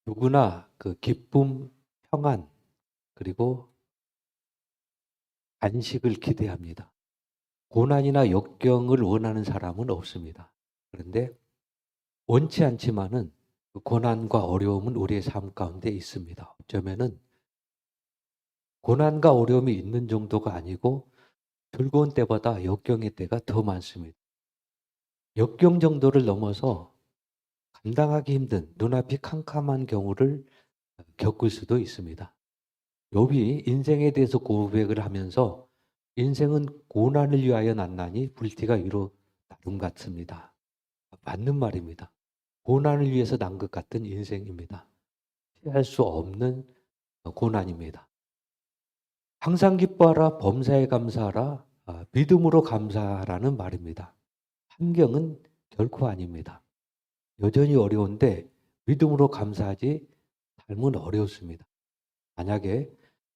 누구나 그 기쁨, 평안, 그리고 안식을 기대합니다. 고난이나 역경을 원하는 사람은 없습니다. 그런데 원치 않지만은 그 고난과 어려움은 우리의 삶 가운데 있습니다. 어쩌면은 고난과 어려움이 있는 정도가 아니고 즐거운 때보다 역경의 때가 더 많습니다. 역경 정도를 넘어서 감당하기 힘든 눈앞이 캄캄한 경우를 겪을 수도 있습니다. 욥이 인생에 대해서 고백을 하면서 인생은 고난을 위하여 났나니 불티가 위로 나름 같습니다. 맞는 말입니다. 고난을 위해서 난 것 같은 인생입니다. 피할 수 없는 고난입니다. 항상 기뻐하라, 범사에 감사하라, 믿음으로 감사하라는 말입니다. 환경은 결코 아닙니다. 여전히 어려운데 믿음으로 감사하지 삶은 어렵습니다. 만약에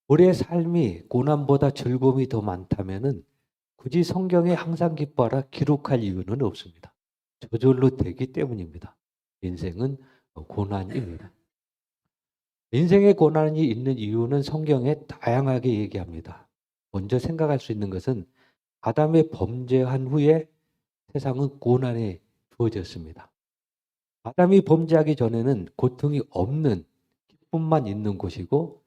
우리의 삶이 고난보다 즐거움이 더 많다면은 굳이 성경에 항상 기뻐하라 기록할 이유는 없습니다. 저절로 되기 때문입니다. 인생은 고난입니다. 인생에 고난이 있는 이유는 성경에 다양하게 얘기합니다. 먼저 생각할 수 있는 것은 아담의 범죄한 후에 세상은 고난에 주어졌습니다. 아담이 범죄하기 전에는 고통이 없는 기쁨만 있는 곳이고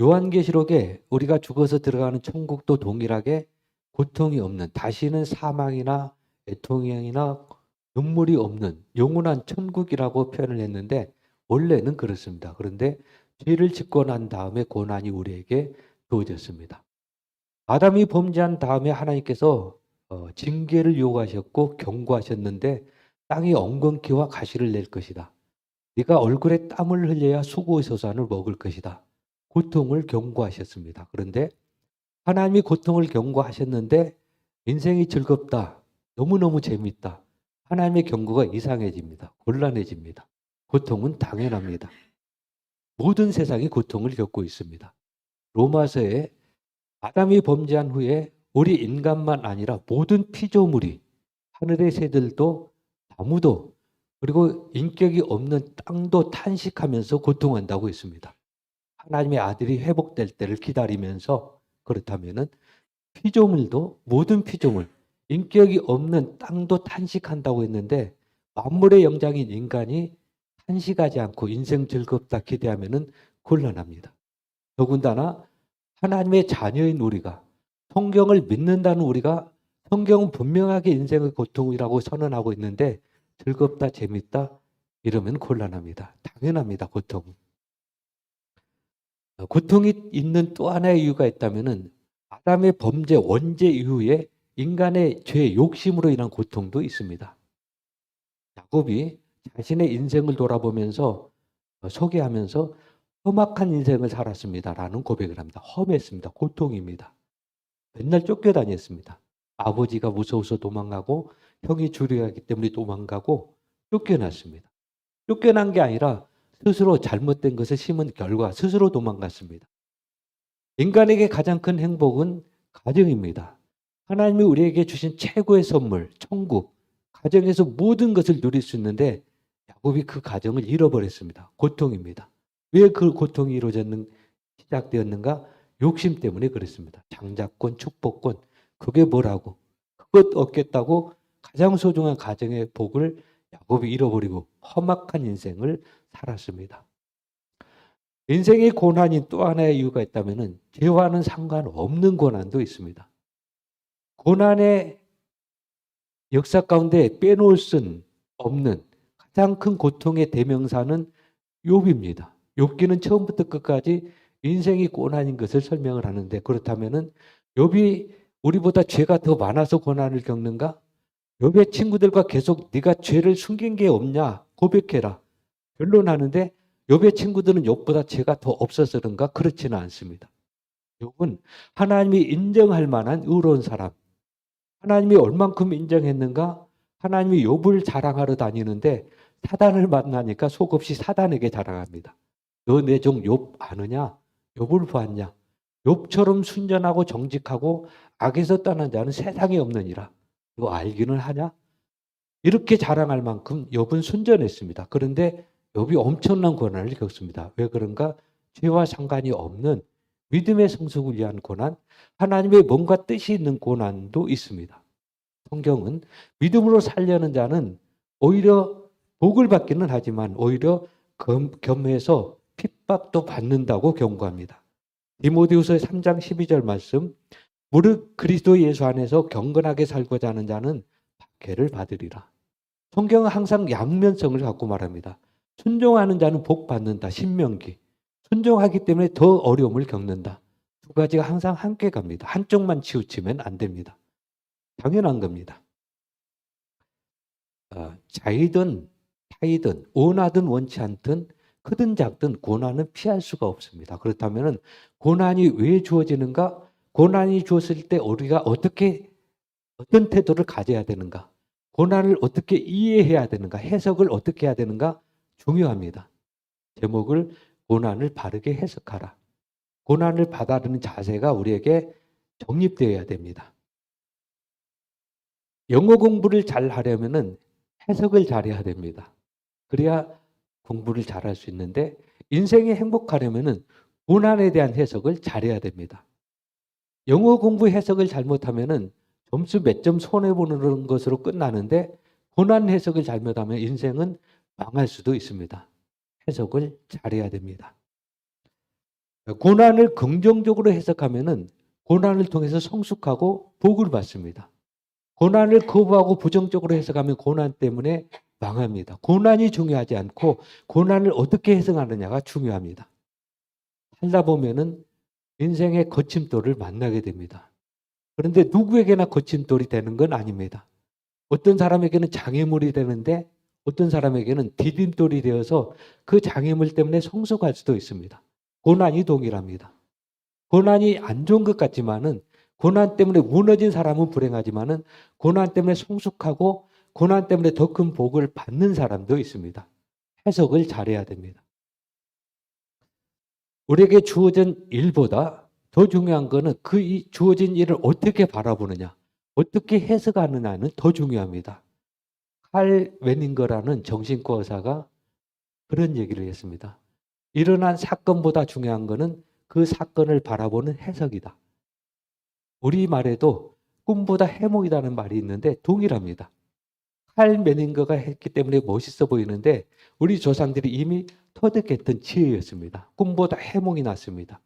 요한계시록에 우리가 죽어서 들어가는 천국도 동일하게 고통이 없는, 다시는 사망이나 애통이나 눈물이 없는 영원한 천국이라고 표현을 했는데 원래는 그렇습니다. 그런데 죄를 짓고 난 다음에 고난이 우리에게 주어졌습니다. 아담이 범죄한 다음에 하나님께서 징계를 요구하셨고 경고하셨는데 땅이 엉겅퀴와 가시를 낼 것이다. 네가 얼굴에 땀을 흘려야 수고의 소산을 먹을 것이다. 고통을 경고하셨습니다. 그런데 하나님이 고통을 경고하셨는데 인생이 즐겁다. 너무너무 재밌다. 하나님의 경고가 이상해집니다. 곤란해집니다. 고통은 당연합니다. 모든 세상이 고통을 겪고 있습니다. 로마서에 아담이 범죄한 후에 우리 인간만 아니라 모든 피조물이 하늘의 새들도 나무도 그리고 인격이 없는 땅도 탄식하면서 고통한다고 했습니다. 하나님의 아들이 회복될 때를 기다리면서 그렇다면은 피조물도 모든 피조물 인격이 없는 땅도 탄식한다고 했는데 만물의 영장인 인간이 탄식하지 않고 인생 즐겁다 기대하면은 곤란합니다. 더군다나 하나님의 자녀인 우리가 성경을 믿는다는 우리가 성경은 분명하게 인생의 고통이라고 선언하고 있는데 즐겁다 재밌다 이러면 곤란합니다. 당연합니다. 고통이 있는 또 하나의 이유가 있다면은 아담의 범죄 원죄 이후에 인간의 죄 욕심으로 인한 고통도 있습니다. 야곱이 자신의 인생을 돌아보면서 소개하면서 험악한 인생을 살았습니다라는 고백을 합니다. 험했습니다. 고통입니다. 맨날 쫓겨다녔습니다. 아버지가 무서워서 도망가고 형이 주려하기 때문에 도망가고 쫓겨났습니다. 쫓겨난 게 아니라 스스로 잘못된 것을 심은 결과 스스로 도망갔습니다. 인간에게 가장 큰 행복은 가정입니다. 하나님이 우리에게 주신 최고의 선물, 천국, 가정에서 모든 것을 누릴 수 있는데 야곱이 그 가정을 잃어버렸습니다. 고통입니다. 왜 그 고통이 시작되었는가? 욕심 때문에 그랬습니다. 장자권, 축복권, 그게 뭐라고? 그것 얻겠다고 가장 소중한 가정의 복을 야곱이 잃어버리고 험악한 인생을 살았습니다. 인생의 고난이 또 하나의 이유가 있다면 죄와는 상관없는 고난도 있습니다. 고난의 역사 가운데 빼놓을 수 없는 가장 큰 고통의 대명사는 욥입니다. 욥기는 처음부터 끝까지 인생이 고난인 것을 설명을 하는데 그렇다면은 욥이 우리보다 죄가 더 많아서 고난을 겪는가? 욥의 친구들과 계속 네가 죄를 숨긴 게 없냐 고백해라. 변론하는데 욥의 친구들은 욥보다 죄가 더 없어서 그런가? 그렇지는 않습니다. 욥은 하나님이 인정할 만한 의로운 사람. 하나님이 얼만큼 인정했는가? 하나님이 욥을 자랑하러 다니는데 사단을 만나니까 속없이 사단에게 자랑합니다. 너 내 종 욥 아느냐? 욥을 보았냐? 욥처럼 순전하고 정직하고 악에서 떠난 자는 세상에 없느니라. 이거 알기는 하냐? 이렇게 자랑할 만큼 욥은 순전했습니다. 그런데 욥이 엄청난 고난을 겪습니다. 왜 그런가? 죄와 상관이 없는 믿음의 성숙을 위한 고난, 하나님의 뭔가 뜻이 있는 고난도 있습니다. 성경은 믿음으로 살려는 자는 오히려 복을 받기는 하지만 오히려 겸해서 핍박도 받는다고 경고합니다. 디모데후서 3장 12절 말씀, 무릇 그리스도 예수 안에서 경건하게 살고자 하는 자는 박해를 받으리라. 성경은 항상 양면성을 갖고 말합니다. 순종하는 자는 복 받는다. 신명기. 순종하기 때문에 더 어려움을 겪는다. 두 가지가 항상 함께 갑니다. 한쪽만 치우치면 안 됩니다. 당연한 겁니다. 자이든 타이든 원하든 원치 않든 크든 작든 고난은 피할 수가 없습니다. 그렇다면 고난이 왜 주어지는가? 고난이 주었을 때 우리가 어떤 태도를 가져야 되는가? 고난을 어떻게 이해해야 되는가? 해석을 어떻게 해야 되는가? 중요합니다. 제목을 고난을 바르게 해석하라. 고난을 받아들이는 자세가 우리에게 정립되어야 됩니다. 영어 공부를 잘 하려면은 해석을 잘해야 됩니다. 그래야 공부를 잘할 수 있는데 인생이 행복하려면은 고난에 대한 해석을 잘해야 됩니다. 영어 공부 해석을 잘못하면은 점수 몇 점 손해보는 것으로 끝나는데 고난 해석을 잘못하면 인생은 망할 수도 있습니다. 해석을 잘해야 됩니다. 고난을 긍정적으로 해석하면은 고난을 통해서 성숙하고 복을 받습니다. 고난을 거부하고 부정적으로 해석하면 고난 때문에 망합니다. 고난이 중요하지 않고 고난을 어떻게 해석하느냐가 중요합니다. 살다 보면은 인생의 거침돌을 만나게 됩니다. 그런데 누구에게나 거침돌이 되는 건 아닙니다. 어떤 사람에게는 장애물이 되는데 어떤 사람에게는 디딤돌이 되어서 그 장애물 때문에 성숙할 수도 있습니다. 고난이 동일합니다. 고난이 안 좋은 것 같지만은 고난 때문에 무너진 사람은 불행하지만은 고난 때문에 성숙하고 고난 때문에 더 큰 복을 받는 사람도 있습니다. 해석을 잘해야 됩니다. 우리에게 주어진 일보다 더 중요한 거는 그 주어진 일을 어떻게 바라보느냐, 어떻게 해석하느냐는 더 중요합니다. 칼 웨닝거라는 정신과 의사가 그런 얘기를 했습니다. 일어난 사건보다 중요한 거는 그 사건을 바라보는 해석이다. 우리말에도 꿈보다 해몽이라는 말이 있는데 동일합니다. 칼 메닝거가 했기 때문에 멋있어 보이는데 우리 조상들이 이미 터득했던 지혜였습니다. 꿈보다 해몽이 낫습니다.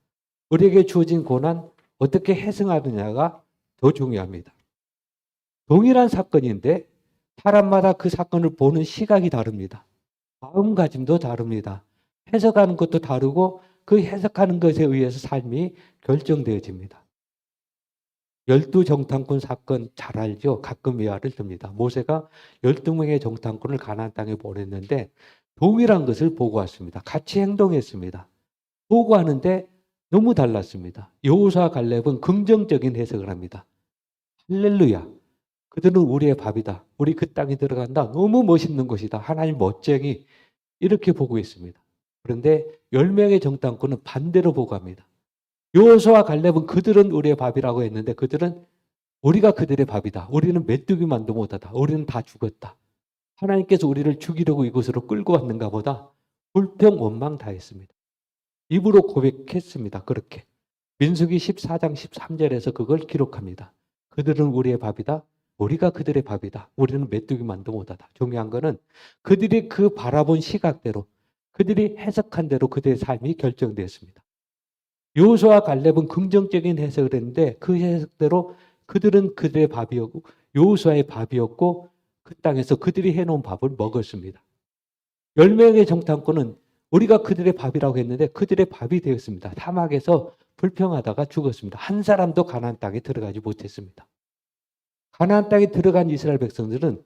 우리에게 주어진 고난 어떻게 해석하느냐가 더 중요합니다. 동일한 사건인데 사람마다 그 사건을 보는 시각이 다릅니다. 마음가짐도 다릅니다. 해석하는 것도 다르고 그 해석하는 것에 의해서 삶이 결정되어집니다. 12정탐꾼 사건 잘 알죠? 가끔 예화를 듭니다. 모세가 12명의 정탐꾼을 가나안 땅에 보냈는데 동일한 것을 보고 왔습니다. 같이 행동했습니다. 보고하는데 너무 달랐습니다. 여호수아와 갈렙은 긍정적인 해석을 합니다. 할렐루야. 그들은 우리의 밥이다. 우리 그 땅에 들어간다. 너무 멋있는 것이다. 하나님 멋쟁이. 이렇게 보고 있습니다. 그런데 10명의 정탐꾼은 반대로 보고합니다. 여호수아와 갈렙은 그들은 우리의 밥이라고 했는데 그들은 우리가 그들의 밥이다. 우리는 메뚜기만도 못하다. 우리는 다 죽었다. 하나님께서 우리를 죽이려고 이곳으로 끌고 왔는가 보다. 불평 원망 다 했습니다. 입으로 고백했습니다. 그렇게. 민수기 14장 13절에서 그걸 기록합니다. 그들은 우리의 밥이다. 우리가 그들의 밥이다. 우리는 메뚜기만도 못하다. 중요한 거는 그들이 그 바라본 시각대로 그들이 해석한 대로 그들의 삶이 결정되었습니다. 여호수아와 갈렙은 긍정적인 해석을 했는데 그 해석대로 그들은 그들의 밥이었고 여호수아의 밥이었고 그 땅에서 그들이 해놓은 밥을 먹었습니다. 10명의 정탐꾼은 우리가 그들의 밥이라고 했는데 그들의 밥이 되었습니다. 사막에서 불평하다가 죽었습니다. 한 사람도 가나안 땅에 들어가지 못했습니다. 가나안 땅에 들어간 이스라엘 백성들은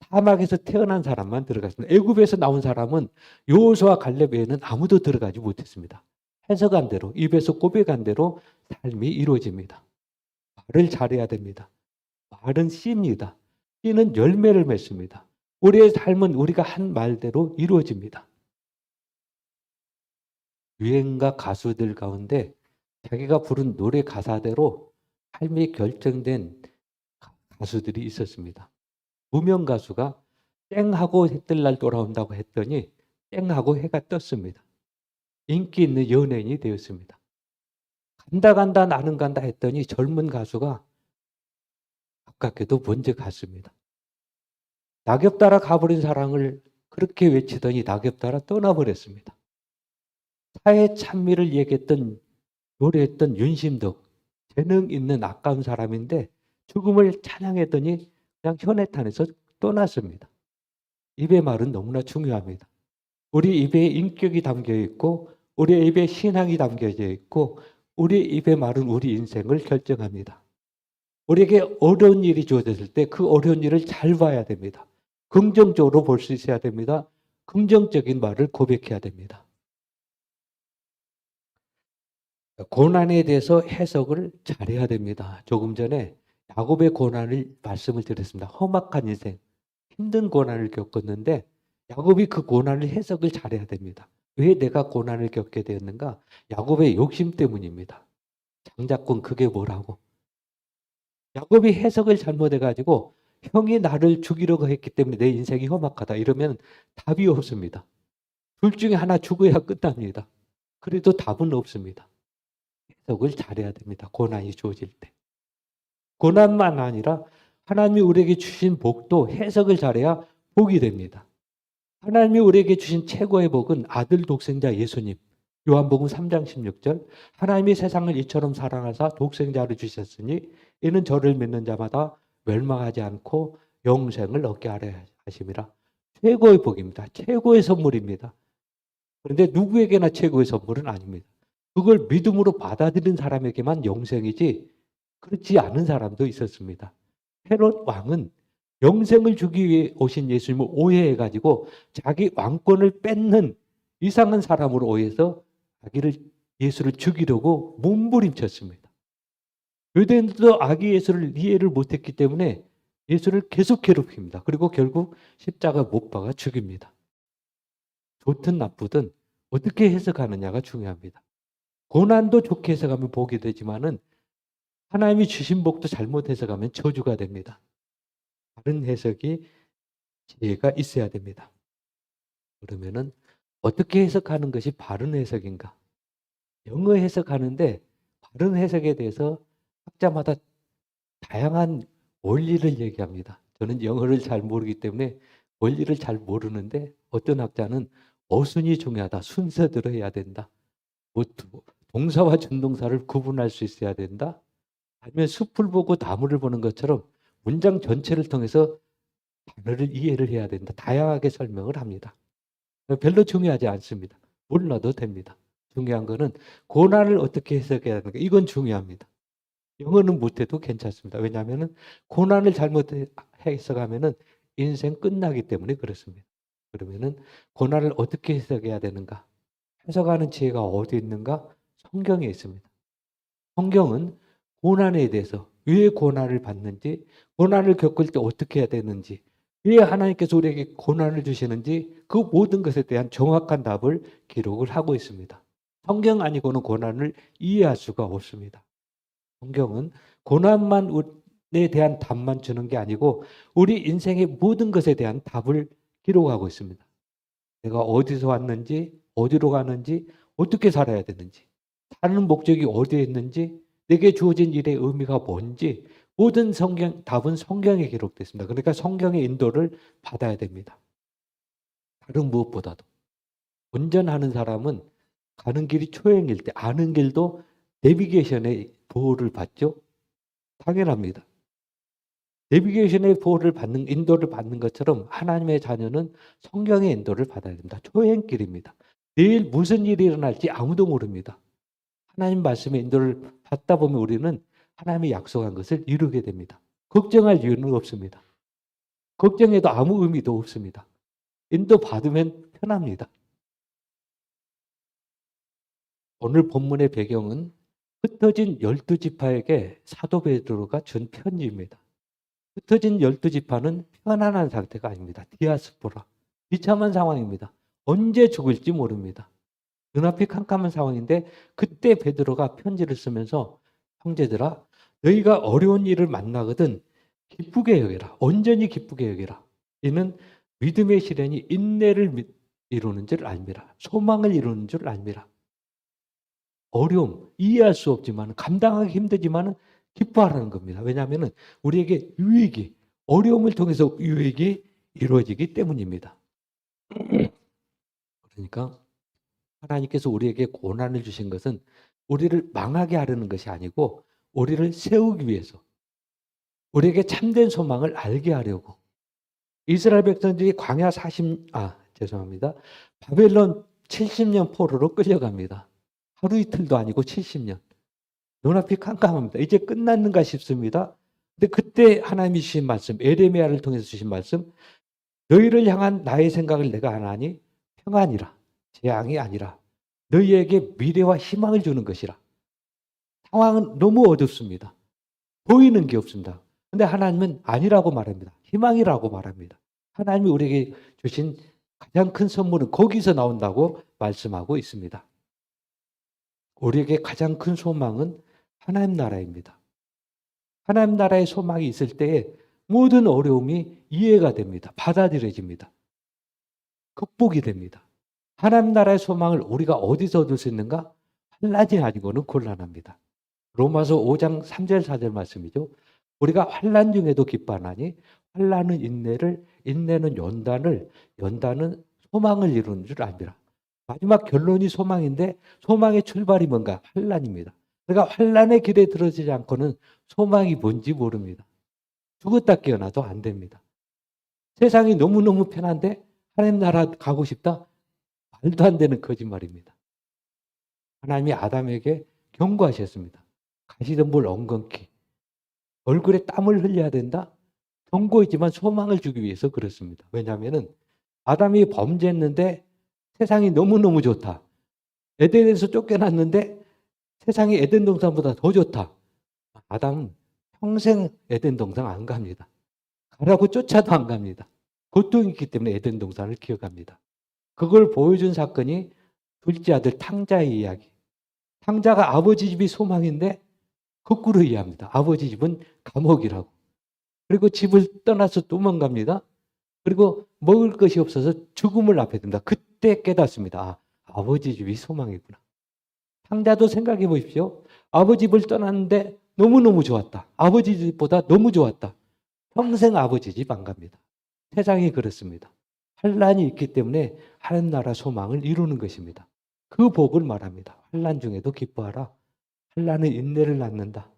사막에서 태어난 사람만 들어갔습니다. 애굽에서 나온 사람은 여호수아와 갈렙 외에는 아무도 들어가지 못했습니다. 해석한 대로, 입에서 고백한 대로 삶이 이루어집니다. 말을 잘해야 됩니다. 말은 씨입니다. 씨는 열매를 맺습니다. 우리의 삶은 우리가 한 말대로 이루어집니다. 유행가 가수들 가운데 자기가 부른 노래 가사대로 삶이 결정된 가수들이 있었습니다. 무명 가수가 땡하고 해뜰날 돌아온다고 했더니 땡하고 해가 떴습니다. 인기 있는 연예인이 되었습니다. 간다 간다 나는 간다 했더니 젊은 가수가 가깝게도 먼저 갔습니다. 낙엽 따라 가버린 사랑을 그렇게 외치더니 낙엽 따라 떠나버렸습니다. 사회 찬미를 얘기했던 노래했던 윤심덕, 재능 있는 아까운 사람인데 죽음을 찬양했더니 그냥 현해탄에서 떠났습니다. 입의 말은 너무나 중요합니다. 우리 입에 인격이 담겨 있고 우리 입에 신앙이 담겨져 있고 우리 입의 말은 우리 인생을 결정합니다. 우리에게 어려운 일이 주어졌을 때 그 어려운 일을 잘 봐야 됩니다. 긍정적으로 볼 수 있어야 됩니다. 긍정적인 말을 고백해야 됩니다. 고난에 대해서 해석을 잘해야 됩니다. 조금 전에 야곱의 고난을 말씀을 드렸습니다. 험악한 인생, 힘든 고난을 겪었는데 야곱이 그 고난을 해석을 잘해야 됩니다. 왜 내가 고난을 겪게 되었는가? 야곱의 욕심 때문입니다. 장자권 그게 뭐라고? 야곱이 해석을 잘못해가지고 형이 나를 죽이려고 했기 때문에 내 인생이 험악하다 이러면 답이 없습니다. 둘 중에 하나 죽어야 끝납니다. 그래도 답은 없습니다. 해석을 잘해야 됩니다. 고난이 주어질 때. 고난만 아니라 하나님이 우리에게 주신 복도 해석을 잘해야 복이 됩니다. 하나님이 우리에게 주신 최고의 복은 아들 독생자 예수님. 요한복음 3장 16절 하나님이 세상을 이처럼 사랑하사 독생자를 주셨으니 이는 저를 믿는 자마다 멸망하지 않고 영생을 얻게 하려 하심이라. 최고의 복입니다. 최고의 선물입니다. 그런데 누구에게나 최고의 선물은 아닙니다. 그걸 믿음으로 받아들인 사람에게만 영생이지 그렇지 않은 사람도 있었습니다. 헤롯 왕은 영생을 주기 위해 오신 예수님을 오해해가지고 자기 왕권을 뺏는 이상한 사람으로 오해해서 예수를 죽이려고 몸부림쳤습니다. 유대인들도 아기 예수를 이해를 못했기 때문에 예수를 계속 괴롭힙니다. 그리고 결국 십자가 못 박아 죽입니다. 좋든 나쁘든 어떻게 해석하느냐가 중요합니다. 고난도 좋게 해석하면 복이 되지만은 하나님이 주신 복도 잘못 해석하면 저주가 됩니다. 다른 해석이 지혜가 있어야 됩니다. 그러면은 어떻게 해석하는 것이 바른 해석인가? 영어 해석하는데 바른 해석에 대해서 학자마다 다양한 원리를 얘기합니다. 저는 영어를 잘 모르기 때문에 원리를 잘 모르는데 어떤 학자는 어순이 중요하다. 순서대로 해야 된다. 뭐 동사와 준동사를 구분할 수 있어야 된다. 아니면 숲을 보고 나무를 보는 것처럼 문장 전체를 통해서 단어를 이해를 해야 된다. 다양하게 설명을 합니다. 별로 중요하지 않습니다. 몰라도 됩니다. 중요한 거는 고난을 어떻게 해석해야 하는가. 이건 중요합니다. 영어는 못해도 괜찮습니다. 왜냐하면 고난을 잘못 해석하면 인생 끝나기 때문에 그렇습니다. 그러면은 고난을 어떻게 해석해야 되는가? 해석하는 지혜가 어디 있는가? 성경에 있습니다. 성경은 고난에 대해서 왜 고난을 받는지, 고난을 겪을 때 어떻게 해야 되는지, 왜 하나님께서 우리에게 고난을 주시는지 그 모든 것에 대한 정확한 답을 기록을 하고 있습니다. 성경 아니고는 고난을 이해할 수가 없습니다. 성경은 고난만에 대한 답만 주는 게 아니고 우리 인생의 모든 것에 대한 답을 기록하고 있습니다. 내가 어디서 왔는지, 어디로 가는지, 어떻게 살아야 되는지, 사는 목적이 어디에 있는지, 내게 주어진 일의 의미가 뭔지 모든 답은 성경에 기록됐습니다. 그러니까 성경의 인도를 받아야 됩니다. 다른 무엇보다도 운전하는 사람은 가는 길이 초행일 때 아는 길도 내비게이션의 보호를 받죠. 당연합니다. 내비게이션의 보호를 받는 인도를 받는 것처럼 하나님의 자녀는 성경의 인도를 받아야 됩니다. 초행길입니다. 내일 무슨 일이 일어날지 아무도 모릅니다. 하나님 말씀의 인도를 받다 보면 우리는 하나님이 약속한 것을 이루게 됩니다. 걱정할 이유는 없습니다. 걱정해도 아무 의미도 없습니다. 인도 받으면 편합니다. 오늘 본문의 배경은 흩어진 12지파에게 사도 베드로가 준 편지입니다. 흩어진 12지파는 편안한 상태가 아닙니다. 디아스포라. 비참한 상황입니다. 언제 죽을지 모릅니다. 눈앞이 캄캄한 상황인데 그때 베드로가 편지를 쓰면서 형제들아 너희가 어려운 일을 만나거든 기쁘게 여겨라. 온전히 기쁘게 여겨라. 이는 믿음의 시련이 인내를 이루는 줄 알미라. 소망을 이루는 줄 알미라. 어려움, 이해할 수 없지만, 감당하기 힘들지만 기뻐하라는 겁니다. 왜냐하면 우리에게 유익이, 어려움을 통해서 유익이 이루어지기 때문입니다. 그러니까 하나님께서 우리에게 고난을 주신 것은 우리를 망하게 하려는 것이 아니고 우리를 세우기 위해서, 우리에게 참된 소망을 알게 하려고. 이스라엘 백성들이 광야 죄송합니다. 바벨론 70년 포로로 끌려갑니다. 하루 이틀도 아니고 70년. 눈앞이 깜깜합니다. 이제 끝났는가 싶습니다. 근데 그때 하나님이 주신 말씀, 에레미야를 통해서 주신 말씀, 너희를 향한 나의 생각을 내가 안 하니 평안이라, 재앙이 아니라 너희에게 미래와 희망을 주는 것이라. 상황은 너무 어둡습니다. 보이는 게 없습니다. 근데 하나님은 아니라고 말합니다. 희망이라고 말합니다. 하나님이 우리에게 주신 가장 큰 선물은 거기서 나온다고 말씀하고 있습니다. 우리에게 가장 큰 소망은 하나님 나라입니다. 하나님 나라의 소망이 있을 때에 모든 어려움이 이해가 됩니다. 받아들여집니다. 극복이 됩니다. 하나님 나라의 소망을 우리가 어디서 얻을 수 있는가? 환난이 아니고는 곤란합니다. 로마서 5장 3절 4절 말씀이죠. 우리가 환난 중에도 기뻐하나니 환난은 인내를, 인내는 연단을, 연단은 소망을 이루는 줄 압니다. 마지막 결론이 소망인데 소망의 출발이 뭔가? 환난입니다. 그러니까 환난의 길에 들어지지 않고는 소망이 뭔지 모릅니다. 죽었다 깨어나도 안 됩니다. 세상이 너무너무 편한데 하나님 나라 가고 싶다? 말도 안 되는 거짓말입니다. 하나님이 아담에게 경고하셨습니다. 가시덤불 엉겅퀴. 얼굴에 땀을 흘려야 된다? 경고이지만 소망을 주기 위해서 그렇습니다. 왜냐하면 아담이 범죄했는데 세상이 너무너무 좋다. 에덴에서 쫓겨났는데 세상이 에덴 동산보다 더 좋다. 아담은 평생 에덴 동산 안 갑니다. 가라고 쫓아도 안 갑니다. 고통이 있기 때문에 에덴 동산을 기억합니다. 그걸 보여준 사건이 둘째 아들 탕자의 이야기. 탕자가 아버지 집이 소망인데 거꾸로 이해합니다. 아버지 집은 감옥이라고. 그리고 집을 떠나서 도망갑니다. 그리고 먹을 것이 없어서 죽음을 앞에 둔다. 그때 깨닫습니다. 아버지 집이 소망이구나. 탕자도 생각해 보십시오. 아버지 집을 떠났는데 너무너무 좋았다. 아버지 집보다 너무 좋았다. 평생 아버지 집 안 갑니다. 세상이 그렇습니다. 환난이 있기 때문에 하나님 나라 소망을 이루는 것입니다. 그 복을 말합니다. 환난 중에도 기뻐하라. 환난은 인내를 낳는다.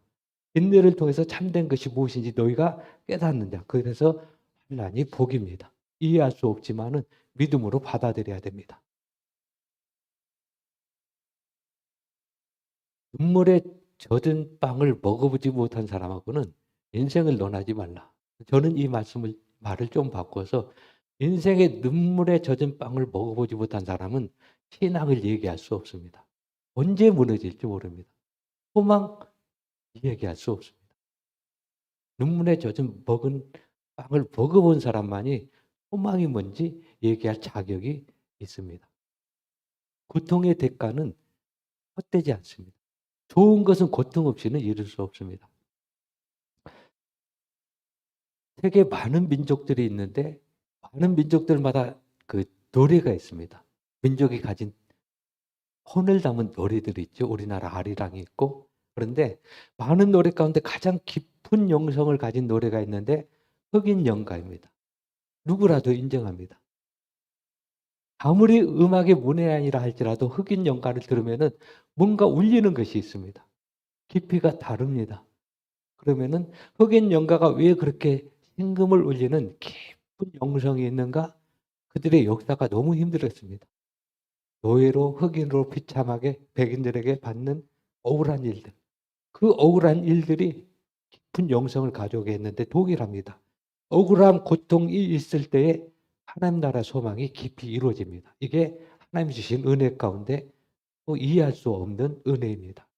인내를 통해서 참된 것이 무엇인지 너희가 깨닫는다. 그래서 환난이 복입니다. 이해할 수 없지만은 믿음으로 받아들여야 됩니다. 눈물에 젖은 빵을 먹어보지 못한 사람하고는 인생을 논하지 말라. 저는 이 말을 좀 바꿔서 인생의 눈물에 젖은 빵을 먹어보지 못한 사람은 신앙을 얘기할 수 없습니다. 언제 무너질지 모릅니다. 소망 얘기할 수 없습니다. 눈물에 젖은 빵을 먹어본 사람만이 소망이 뭔지 얘기할 자격이 있습니다. 고통의 대가는 헛되지 않습니다. 좋은 것은 고통 없이는 이룰 수 없습니다. 세계 많은 민족들이 있는데 많은 민족들마다 그 노래가 있습니다. 민족이 가진 혼을 담은 노래들이 있죠. 우리나라 아리랑이 있고. 그런데 많은 노래 가운데 가장 깊은 영성을 가진 노래가 있는데 흑인 연가입니다. 누구라도 인정합니다. 아무리 음악의 문외한이라 할지라도 흑인 연가를 들으면은 뭔가 울리는 것이 있습니다. 깊이가 다릅니다. 그러면은 흑인 연가가 왜 그렇게 심금을 울리는 깊은 영성이 있는가? 그들의 역사가 너무 힘들었습니다. 노예로 흑인으로 비참하게 백인들에게 받는 억울한 일들. 그 억울한 일들이 깊은 영성을 가져오게 했는데 동일합니다. 억울함, 고통이 있을 때에 하나님 나라 소망이 깊이 이루어집니다. 이게 하나님 주신 은혜 가운데 또 이해할 수 없는 은혜입니다.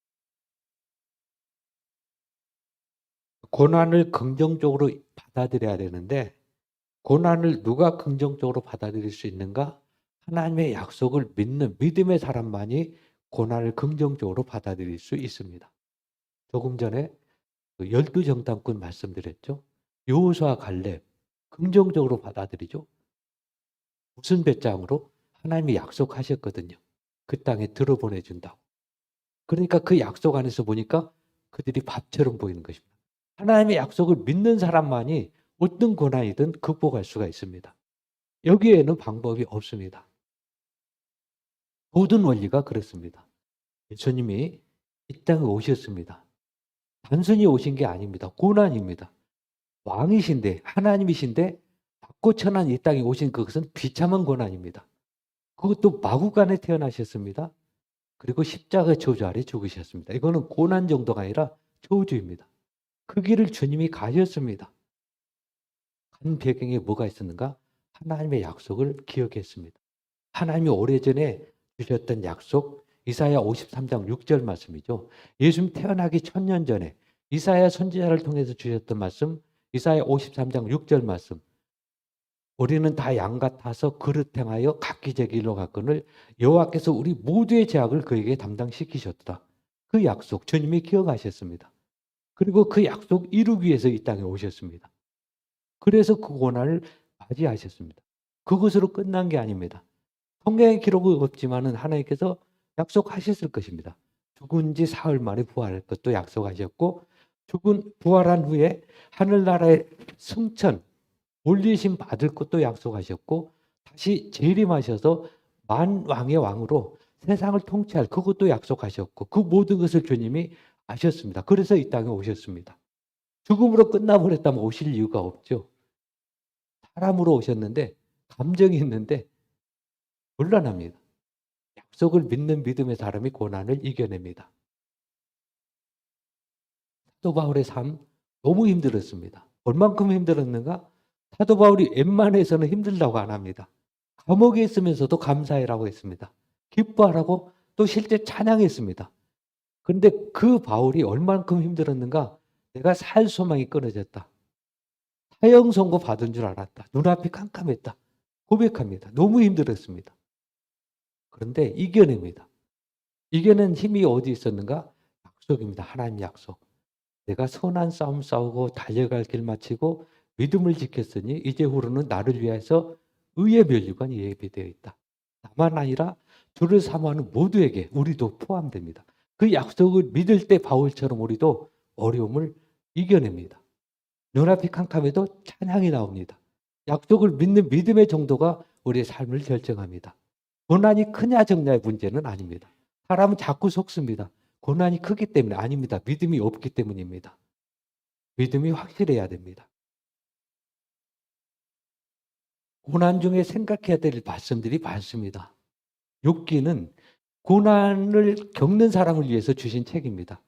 고난을 긍정적으로 받아들여야 되는데 고난을 누가 긍정적으로 받아들일 수 있는가? 하나님의 약속을 믿는 믿음의 사람만이 고난을 긍정적으로 받아들일 수 있습니다. 조금 전에 12정탐꾼 말씀드렸죠. 여호수아 갈렙 긍정적으로 받아들이죠. 무슨 배짱으로? 하나님이 약속하셨거든요. 그 땅에 들어보내준다고. 그러니까 그 약속 안에서 보니까 그들이 밥처럼 보이는 것입니다. 하나님의 약속을 믿는 사람만이 어떤 고난이든 극복할 수가 있습니다. 여기에는 방법이 없습니다. 모든 원리가 그렇습니다. 예수님이 이 땅에 오셨습니다. 단순히 오신 게 아닙니다. 고난입니다. 왕이신데 하나님이신데 받고 천한 이 땅에 오신 그것은 비참한 고난입니다. 그것도 마구간에 태어나셨습니다. 그리고 십자가 저주 아래 죽으셨습니다. 이거는 고난 정도가 아니라 저주입니다. 그 길을 주님이 가셨습니다. 간 배경에 뭐가 있었는가? 하나님의 약속을 기억했습니다. 하나님이 오래전에 주셨던 약속, 이사야 53장 6절 말씀이죠. 예수님 태어나기 1000년 전에 이사야 선지자를 통해서 주셨던 말씀, 이사야 53장 6절 말씀. 우리는 다 양 같아서 그릇 행하여 각기 제 길로 갔거늘 여호와께서 우리 모두의 죄악을 그에게 담당시키셨다. 그 약속 주님이 기억하셨습니다. 그리고 그 약속 이루기 위해서 이 땅에 오셨습니다. 그래서 그 고난을 맞이하셨습니다. 그것으로 끝난 게 아닙니다. 성경에 기록은 없지만은 하나님께서 약속하셨을 것입니다. 죽은 지 사흘 만에 부활할 것도 약속하셨고 부활한 후에 하늘나라의 승천 올리심 받을 것도 약속하셨고 다시 재림하셔서 만왕의 왕으로 세상을 통치할 그것도 약속하셨고 그 모든 것을 주님이 아셨습니다. 그래서 이 땅에 오셨습니다. 죽음으로 끝나버렸다면 오실 이유가 없죠. 사람으로 오셨는데 감정이 있는데 곤란합니다. 약속을 믿는 믿음의 사람이 고난을 이겨냅니다. 사도 바울의 삶 너무 힘들었습니다. 얼만큼 힘들었는가? 사도 바울이 웬만해서는 힘들다고 안 합니다. 감옥에 있으면서도 감사해라고 했습니다. 기뻐하라고 또 실제 찬양했습니다. 그런데 그 바울이 얼만큼 힘들었는가? 내가 살 소망이 끊어졌다. 사형 선고 받은 줄 알았다. 눈앞이 캄캄했다. 고백합니다. 너무 힘들었습니다. 그런데 이겨냅니다. 이겨낸 힘이 어디 있었는가? 약속입니다. 하나님 약속. 내가 선한 싸움 싸우고 달려갈 길 마치고 믿음을 지켰으니 이제후로는 나를 위해서 의의 면류관이 예비되어 있다. 나만 아니라 주를 사모하는 모두에게 우리도 포함됩니다. 그 약속을 믿을 때 바울처럼 우리도 어려움을 이겨냅니다. 눈앞이 캄캄해도 찬양이 나옵니다. 약속을 믿는 믿음의 정도가 우리의 삶을 결정합니다. 고난이 크냐 적냐의 문제는 아닙니다. 사람은 자꾸 속습니다. 고난이 크기 때문에 아닙니다. 믿음이 없기 때문입니다. 믿음이 확실해야 됩니다. 고난 중에 생각해야 될 말씀들이 많습니다. 욥기는 고난을 겪는 사람을 위해서 주신 책입니다.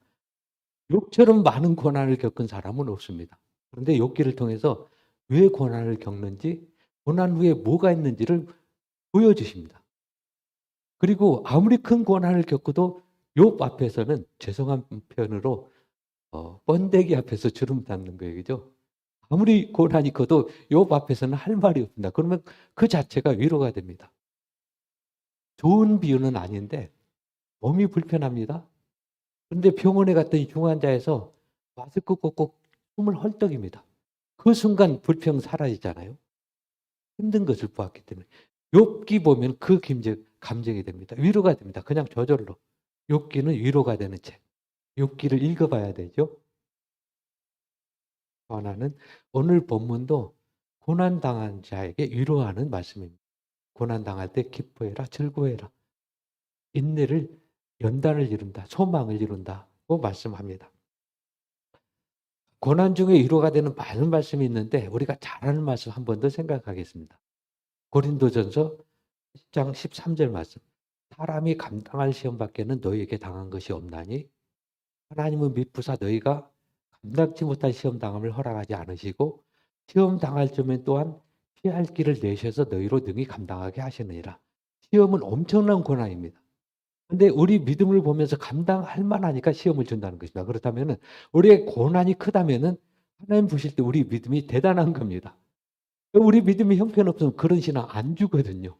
욥처럼 많은 고난을 겪은 사람은 없습니다. 그런데 욥기를 통해서 왜 고난을 겪는지, 고난 후에 뭐가 있는지를 보여주십니다. 그리고 아무리 큰 고난을 겪어도 욥 앞에서는 죄송한 표현으로 번데기 앞에서 주름 닫는 거예요. 그죠? 아무리 고난이 커도 욥 앞에서는 할 말이 없습니다. 그러면 그 자체가 위로가 됩니다. 좋은 비유는 아닌데 몸이 불편합니다. 그런데 병원에 갔더니 중환자에서 마스크 꽂고 숨을 헐떡입니다. 그 순간 불평 사라지잖아요. 힘든 것을 보았기 때문에. 욥기 보면 그 감정이 됩니다. 위로가 됩니다. 그냥 저절로. 욥기는 위로가 되는 책. 욥기를 읽어봐야 되죠. 하나는 오늘 본문도 고난당한 자에게 위로하는 말씀입니다. 고난당할 때 기뻐해라, 즐거워해라. 인내를, 연단을 이룬다, 소망을 이룬다고 말씀합니다. 고난 중에 위로가 되는 많은 말씀이 있는데 우리가 잘하는 말씀 한 번 더 생각하겠습니다. 고린도전서 10장 13절 말씀. 사람이 감당할 시험밖에는 너희에게 당한 것이 없나니 하나님은 미쁘사 너희가 감당치 못할 시험 당함을 허락하지 않으시고 시험 당할 쯤엔 또한 피할 길을 내셔서 너희로 능히 감당하게 하시느니라. 시험은 엄청난 고난입니다. 그런데 우리 믿음을 보면서 감당할 만하니까 시험을 준다는 것입니다. 그렇다면 우리의 고난이 크다면 하나님 보실 때 우리 믿음이 대단한 겁니다. 우리 믿음이 형편없으면 그런 신앙 안 주거든요.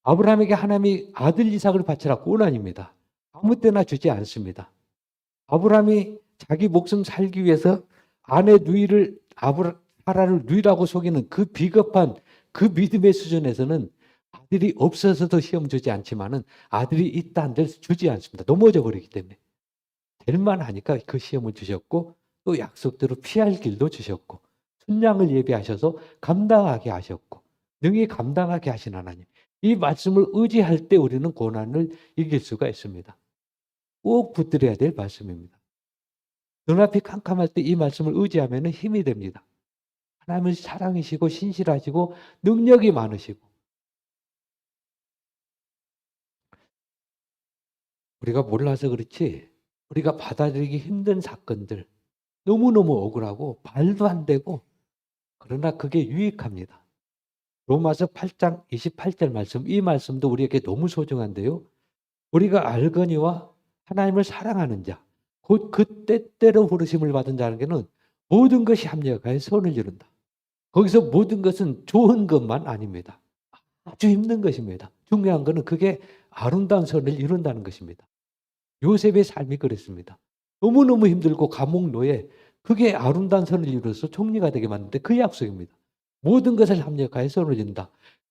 아브라함에게 하나님이 아들 이삭을 바치라 고난입니다. 아무 때나 주지 않습니다. 아브라함이 자기 목숨 살기 위해서 아내 누이를 사라를 누이라고 속이는 그 비겁한 그 믿음의 수준에서는 아들 아들이 없어서도 시험 주지 않지만은 아들이 있다 한들 주지 않습니다. 넘어져 버리기 때문에. 될 만하니까 그 시험을 주셨고 또 약속대로 피할 길도 주셨고 순양을 예비하셔서 감당하게 하셨고 능히 감당하게 하신 하나님. 이 말씀을 의지할 때 우리는 고난을 이길 수가 있습니다. 꼭 붙들어야 될 말씀입니다. 눈앞이 캄캄할 때 이 말씀을 의지하면 힘이 됩니다. 하나님은 사랑이시고 신실하시고 능력이 많으시고 우리가 몰라서 그렇지 우리가 받아들이기 힘든 사건들 너무너무 억울하고 말도 안 되고 그러나 그게 유익합니다. 로마서 8장 28절 말씀 이 말씀도 우리에게 너무 소중한데요. 우리가 알거니와 하나님을 사랑하는 자 곧 그 때때로 부르심을 받은 자에게는 모든 것이 합력하여 선을 이룬다. 거기서 모든 것은 좋은 것만 아닙니다. 아주 힘든 것입니다. 중요한 것은 그게 아름다운 선을 이룬다는 것입니다. 요셉의 삶이 그랬습니다. 너무너무 힘들고 감옥 노예 그게 아름다운 선을 이루어서 총리가 되게 만드는데 그 약속입니다. 모든 것을 합력하여 선을 이룬다.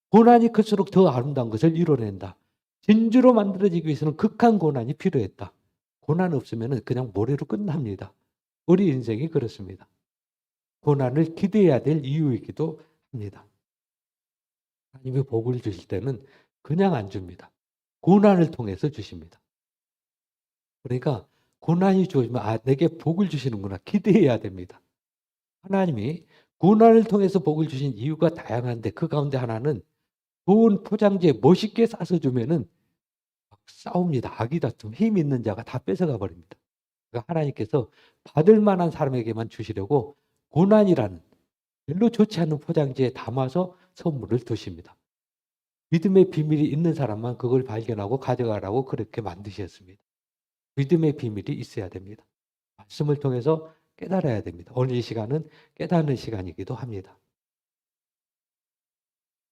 고난이 클수록 더 아름다운 것을 이뤄낸다. 진주로 만들어지기 위해서는 극한 고난이 필요했다. 고난 없으면 그냥 모래로 끝납니다. 우리 인생이 그렇습니다. 고난을 기대해야 될 이유이기도 합니다. 하나님이 복을 주실 때는 그냥 안 줍니다. 고난을 통해서 주십니다. 그러니까 고난이 주어지면 아 내게 복을 주시는구나 기대해야 됩니다. 하나님이 고난을 통해서 복을 주신 이유가 다양한데 그 가운데 하나는 좋은 포장지에 멋있게 싸서 주면은 막 싸웁니다. 악이 다툼 힘 있는 자가 다 뺏어가 버립니다. 그러니까 하나님께서 받을 만한 사람에게만 주시려고 고난이라는 별로 좋지 않은 포장지에 담아서 선물을 두십니다. 믿음의 비밀이 있는 사람만 그걸 발견하고 가져가라고 그렇게 만드셨습니다. 믿음의 비밀이 있어야 됩니다. 말씀을 통해서 깨달아야 됩니다. 오늘 이 시간은 깨닫는 시간이기도 합니다.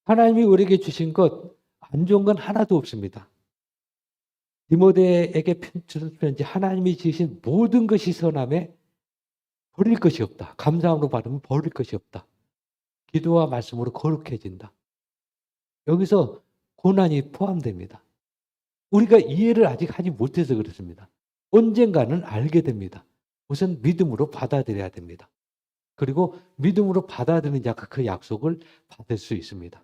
하나님이 우리에게 주신 것 안 좋은 건 하나도 없습니다. 디모데에게 편지 하나님이 지으신 모든 것이 선함에 버릴 것이 없다. 감사함으로 받으면 버릴 것이 없다. 기도와 말씀으로 거룩해진다. 여기서 고난이 포함됩니다. 우리가 이해를 아직 하지 못해서 그렇습니다. 언젠가는 알게 됩니다. 우선 믿음으로 받아들여야 됩니다. 그리고 믿음으로 받아들이는 자가 그 약속을 받을 수 있습니다.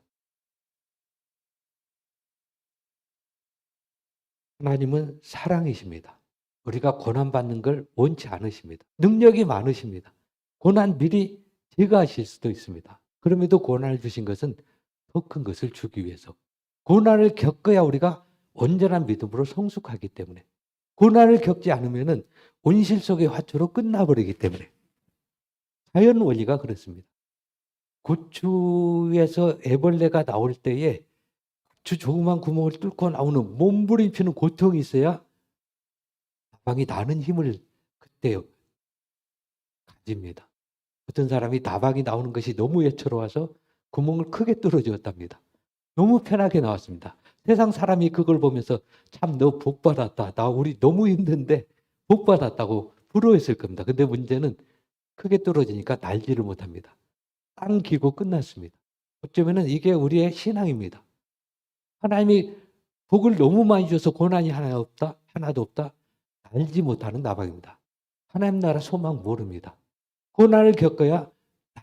하나님은 사랑이십니다. 우리가 고난받는 걸 원치 않으십니다. 능력이 많으십니다. 고난 미리 제거하실 수도 있습니다. 그럼에도 고난을 주신 것은 더 큰 것을 주기 위해서. 고난을 겪어야 우리가 온전한 믿음으로 성숙하기 때문에. 고난을 겪지 않으면 온실 속의 화초로 끝나버리기 때문에. 자연 원리가 그렇습니다. 고추에서 애벌레가 나올 때에 고추 조그만 구멍을 뚫고 나오는 몸부림치는 고통이 있어야 나방이 나는 힘을 그때 가집니다. 어떤 사람이 나방이 나오는 것이 너무 애처로워서 구멍을 크게 뚫어주었답니다. 너무 편하게 나왔습니다. 세상 사람이 그걸 보면서 참 너 복 받았다. 나 우리 너무 힘든데 복 받았다고 부러워했을 겁니다. 근데 문제는 크게 뚫어지니까 날지를 못합니다. 당기고 끝났습니다. 어쩌면 이게 우리의 신앙입니다. 하나님이 복을 너무 많이 줘서 고난이 하나도 없다. 알지 못하는 나방입니다. 하나님 나라 소망 모릅니다. 고난을 겪어야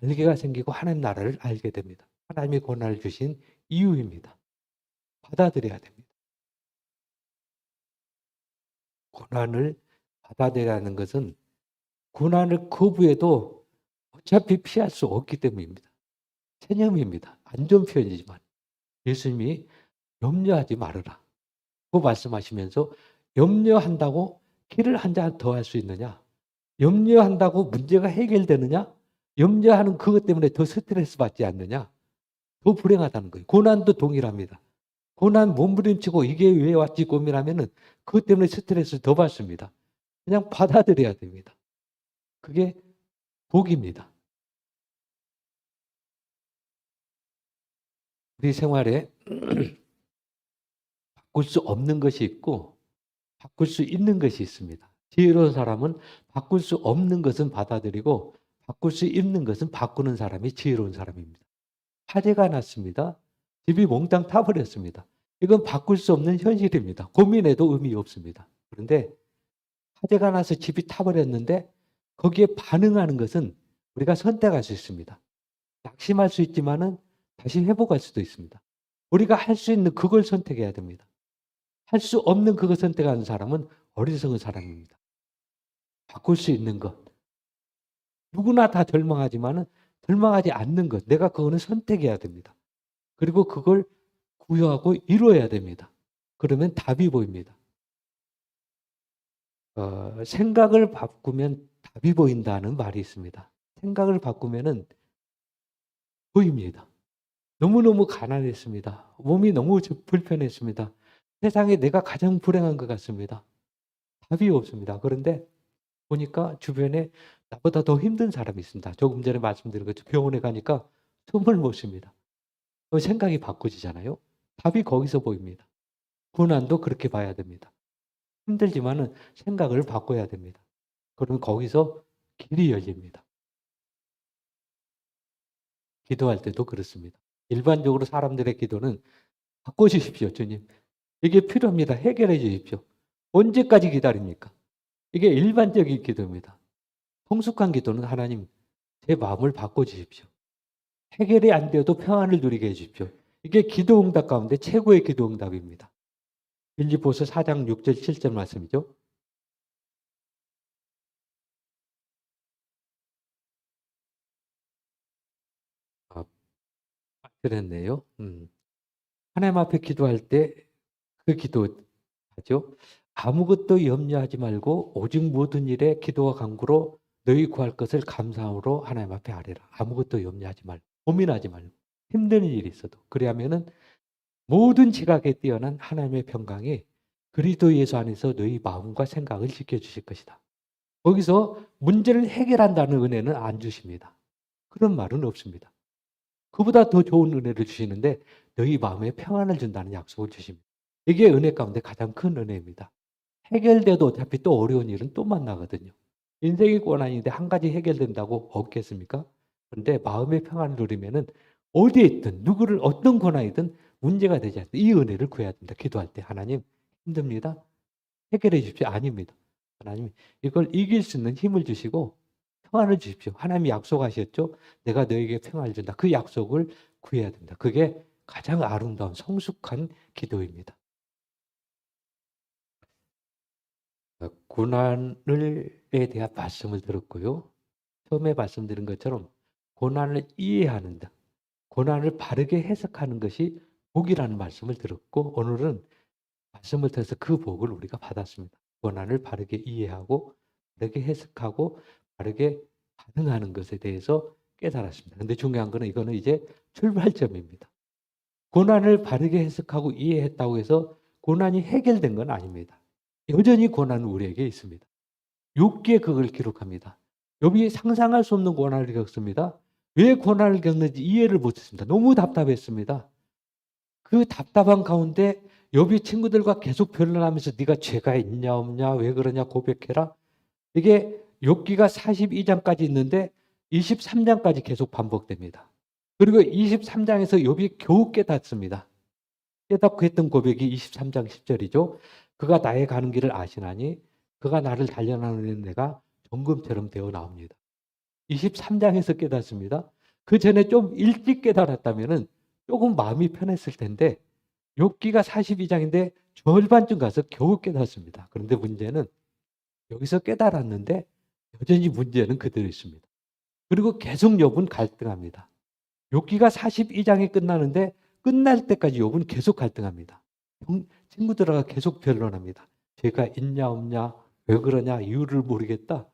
날개가 생기고 하나님 나라를 알게 됩니다. 하나님이 고난을 주신 이유입니다. 받아들여야 됩니다. 고난을 받아들여야 하는 것은 고난을 거부해도 어차피 피할 수 없기 때문입니다. 체념입니다. 안 좋은 표현이지만 예수님이 염려하지 말아라. 그 말씀하시면서 염려한다고 길을 한 잔 더 할 수 있느냐? 염려한다고 문제가 해결되느냐? 염려하는 그것 때문에 더 스트레스 받지 않느냐? 더 불행하다는 거예요. 고난도 동일합니다. 고난 몸부림치고 이게 왜 왔지 고민하면은 그것 때문에 스트레스 더 받습니다. 그냥 받아들여야 됩니다. 그게 복입니다. 우리 생활에 바꿀 수 없는 것이 있고 바꿀 수 있는 것이 있습니다. 지혜로운 사람은 바꿀 수 없는 것은 받아들이고 바꿀 수 있는 것은 바꾸는 사람이 지혜로운 사람입니다. 화재가 났습니다. 집이 몽땅 타버렸습니다. 이건 바꿀 수 없는 현실입니다. 고민해도 의미 없습니다. 그런데 화재가 나서 집이 타버렸는데 거기에 반응하는 것은 우리가 선택할 수 있습니다. 낙심할 수 있지만은 다시 회복할 수도 있습니다. 우리가 할 수 있는 그걸 선택해야 됩니다. 할 수 없는 그걸 선택하는 사람은 어리석은 사람입니다. 바꿀 수 있는 것. 누구나 다 절망하지만은 절망하지 않는 것. 내가 그거는 선택해야 됩니다. 그리고 그걸 구효하고 이루어야 됩니다. 그러면 답이 보입니다. 생각을 바꾸면 답이 보인다는 말이 있습니다. 생각을 바꾸면은 보입니다. 너무너무 가난했습니다. 몸이 너무 불편했습니다. 세상에 내가 가장 불행한 것 같습니다. 답이 없습니다. 그런데 보니까 주변에 나보다 더 힘든 사람이 있습니다. 조금 전에 말씀드린 것처럼 병원에 가니까 숨을 못 쉽니다. 생각이 바꿔지잖아요. 답이 거기서 보입니다. 고난도 그렇게 봐야 됩니다. 힘들지만은 생각을 바꿔야 됩니다. 그러면 거기서 길이 열립니다. 기도할 때도 그렇습니다. 일반적으로 사람들의 기도는 바꿔주십시오, 주님. 이게 필요합니다. 해결해 주십시오. 언제까지 기다립니까? 이게 일반적인 기도입니다. 성숙한 기도는 하나님, 제 마음을 바꿔주십시오. 해결이 안 되어도 평안을 누리게 해주십시오. 이게 기도 응답 가운데 최고의 기도 응답입니다. 빌립보서 4장 6절 7절 말씀이죠. 아, 그랬네요. 하나님 앞에 기도할 때 그 기도하죠. 아무것도 염려하지 말고 오직 모든 일에 기도와 간구로 너희 구할 것을 감사함으로 하나님 앞에 아뢰라. 아무것도 염려하지 말고 고민하지 말고 힘든 일이 있어도 그래야면은 모든 지각에 뛰어난 하나님의 평강이 그리스도 예수 안에서 너희 마음과 생각을 지켜주실 것이다. 거기서 문제를 해결한다는 은혜는 안 주십니다. 그런 말은 없습니다. 그보다 더 좋은 은혜를 주시는데 너희 마음에 평안을 준다는 약속을 주십니다. 이게 은혜 가운데 가장 큰 은혜입니다. 해결돼도 어차피 또 어려운 일은 또 만나거든요. 인생이 고난인데 한 가지 해결된다고 없겠습니까? 그런데 마음의 평안을 누리면은 어디에 있든 누구를 어떤 고난이든 문제가 되지 않습니다. 이 은혜를 구해야 됩니다. 기도할 때 하나님 힘듭니다. 해결해 주십시오. 아닙니다. 하나님 이걸 이길 수 있는 힘을 주시고 평안을 주십시오. 하나님이 약속하셨죠. 내가 너에게 평안을 준다. 그 약속을 구해야 됩니다. 그게 가장 아름다운 성숙한 기도입니다. 고난에 대한 말씀을 들었고요. 처음에 말씀드린 것처럼 고난을 이해하는 데, 고난을 바르게 해석하는 것이 복이라는 말씀을 들었고 오늘은 말씀을 통해서 그 복을 우리가 받았습니다. 고난을 바르게 이해하고 바르게 해석하고 바르게 반응하는 것에 대해서 깨달았습니다. 근데 중요한 거는 이거는 이제 출발점입니다. 고난을 바르게 해석하고 이해했다고 해서 고난이 해결된 건 아닙니다. 여전히 고난은 우리에게 있습니다. 욥기에 그걸 기록합니다. 욥이 상상할 수 없는 고난을 겪습니다. 왜 고난을 겪는지 이해를 못했습니다. 너무 답답했습니다. 그 답답한 가운데 욥이 친구들과 계속 변론하면서 네가 죄가 있냐 없냐 왜 그러냐 고백해라. 이게 욥기가 42장까지 있는데 23장까지 계속 반복됩니다. 그리고 23장에서 욥이 겨우 깨닫습니다. 깨닫고 했던 고백이 23장 10절이죠. 그가 나의 가는 길을 아시나니 그가 나를 단련하는 내가 정금처럼 되어 나옵니다. 23장에서 깨닫습니다. 그 전에 좀 일찍 깨달았다면은 조금 마음이 편했을 텐데 욥기가 42장인데 절반쯤 가서 겨우 깨닫습니다. 그런데 문제는 여기서 깨달았는데 여전히 문제는 그대로 있습니다. 그리고 계속 욥은 갈등합니다. 욥기가 42장이 끝나는데 끝날 때까지 욥은 계속 갈등합니다. 친구들과 계속 변론합니다. 죄가 있냐 없냐 왜 그러냐 이유를 모르겠다.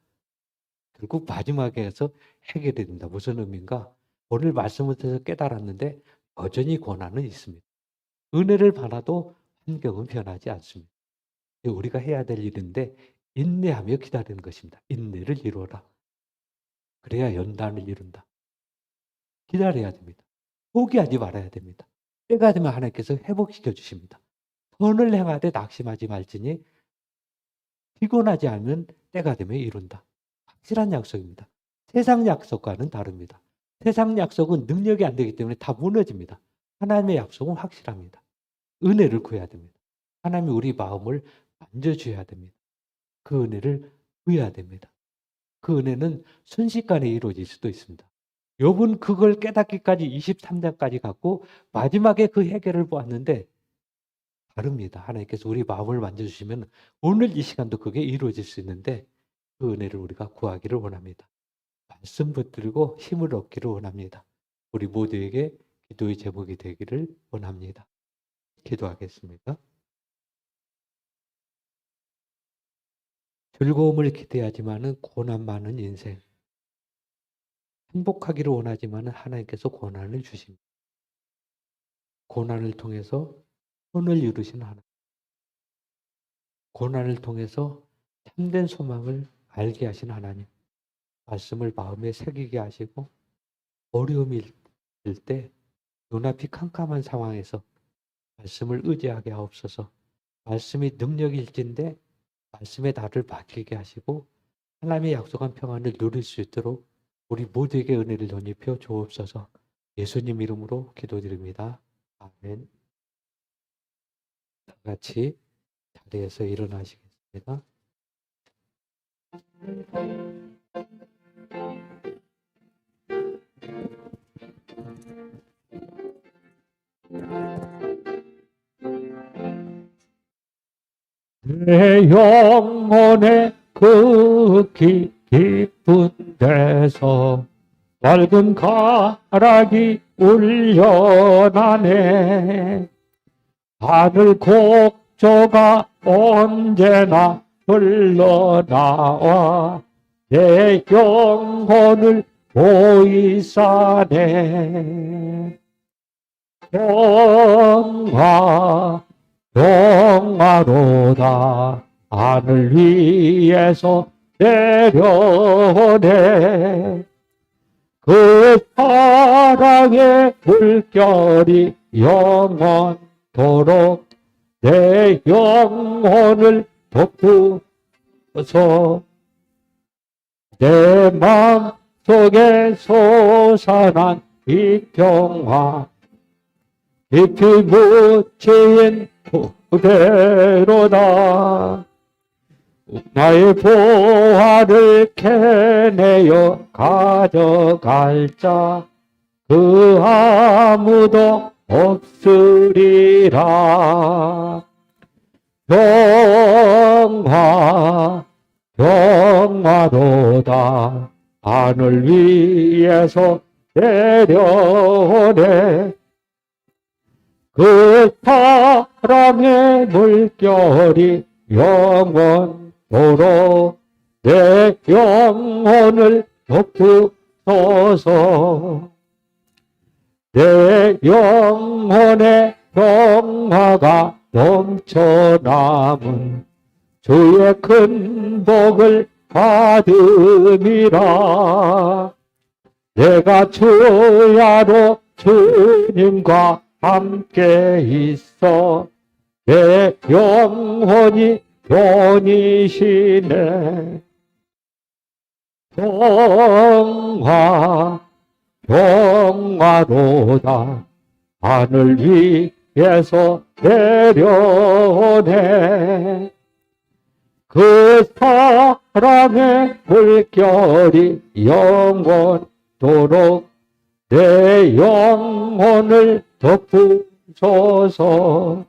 결국 마지막에 해서 해결이 된다. 무슨 의미인가? 오늘 말씀을 통해서 깨달았는데 여전히 고난은 있습니다. 은혜를 받아도 환경은 변하지 않습니다. 우리가 해야 될 일인데 인내하며 기다리는 것입니다. 인내를 이루어라. 그래야 연단을 이룬다. 기다려야 됩니다. 포기하지 말아야 됩니다. 때가 되면 하나님께서 회복시켜 주십니다. 선을 행하되 낙심하지 말지니 피곤하지 않으면 때가 되면 이룬다. 확실한 약속입니다. 세상 약속과는 다릅니다. 세상 약속은 능력이 안 되기 때문에 다 무너집니다. 하나님의 약속은 확실합니다. 은혜를 구해야 됩니다. 하나님이 우리 마음을 만져주셔야 됩니다. 그 은혜를 구해야 됩니다. 그 은혜는 순식간에 이루어질 수도 있습니다. 욥은 그걸 깨닫기까지 23장까지 갔고 마지막에 그 해결을 보았는데 다릅니다. 하나님께서 우리 마음을 만져주시면 오늘 이 시간도 그게 이루어질 수 있는데 그 은혜를 우리가 구하기를 원합니다. 말씀 붙들고 힘을 얻기를 원합니다. 우리 모두에게 기도의 제목이 되기를 원합니다. 기도하겠습니다. 즐거움을 기대하지만은 고난 많은 인생, 행복하기를 원하지만은 하나님께서 고난을 주십니다. 고난을 통해서 선을 이루신 하나님, 고난을 통해서 참된 소망을 알게 하신 하나님, 말씀을 마음에 새기게 하시고 어려움이 일 때 눈앞이 캄캄한 상황에서 말씀을 의지하게 하옵소서. 말씀이 능력일진데 말씀에 나를 맡기게 하시고 하나님의 약속한 평안을 누릴 수 있도록 우리 모두에게 은혜를 덧입혀 주옵소서. 예수님 이름으로 기도드립니다. 아멘. 다 같이 자리에서 일어나시겠습니다. 내 영혼의 그 깊은 데서 맑은 가락이 울려나네. 하늘 곡조가 언제나 흘러나와 내 영혼을 보이사네. 영화로다 하늘 위에서 내려오네. 그 사랑의 물결이 영원토록 내 영혼을 덮고서 내 마음 속에 솟아난 이 평화 깊이 묻힌 그대로다. 나의 보화를 캐내어 가져갈 자 그 아무도 없으리라. 평화로다 하늘 위에서 내려오네. 그 사랑의 물결이 영원토록 내 영혼을 덮으소서. 내 영혼의 평화가 넘쳐남은 주의 큰 복을 받음이라. 내가 주야로 주님과 함께 있어 내 영혼이 편이시네. 평화로다 하늘 위에서 내려오네. 그 사랑의 물결이 영원토록 내 영혼을 덮으소서.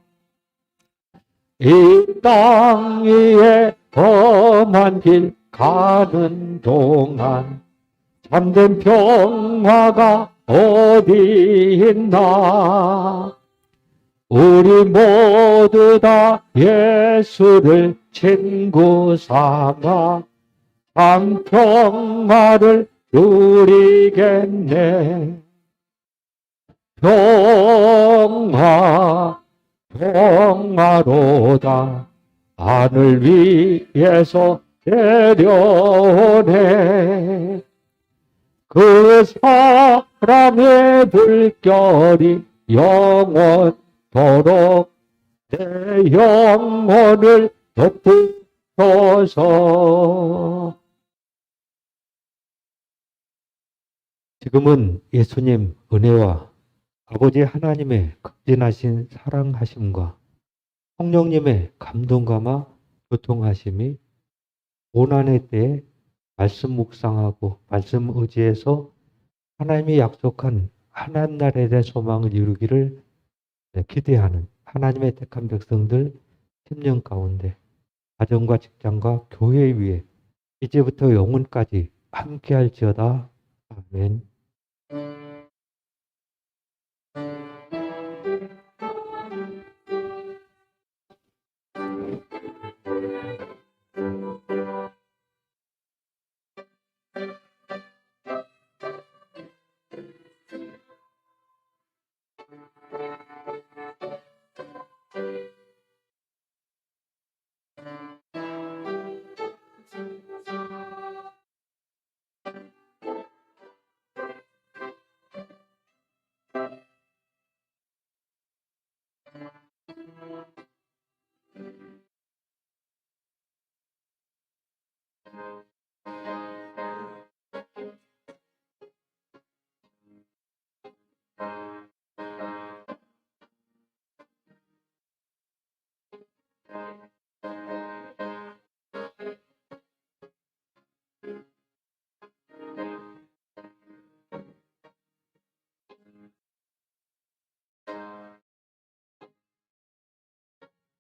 이 땅 위에 험한 길 가는 동안 참된 평화가 어디 있나. 우리 모두 다 예수를 친구 삼아 참 평화를 누리겠네. 평화로다 하늘 위에서 내려오네. 그 사랑의 물결이 영원토록 내 영혼을 덮으소서. 지금은 예수님 은혜와 아버지 하나님의 극진하신 사랑하심과 성령님의 감동감화 교통하심이 고난의 때에 말씀 묵상하고 말씀 의지해서 하나님이 약속한 하나님나라에 대한 소망을 이루기를 기대하는 하나님의 택한 백성들 10년 가운데 가정과 직장과 교회 위에 이제부터 영혼까지 함께할지어다. 아멘.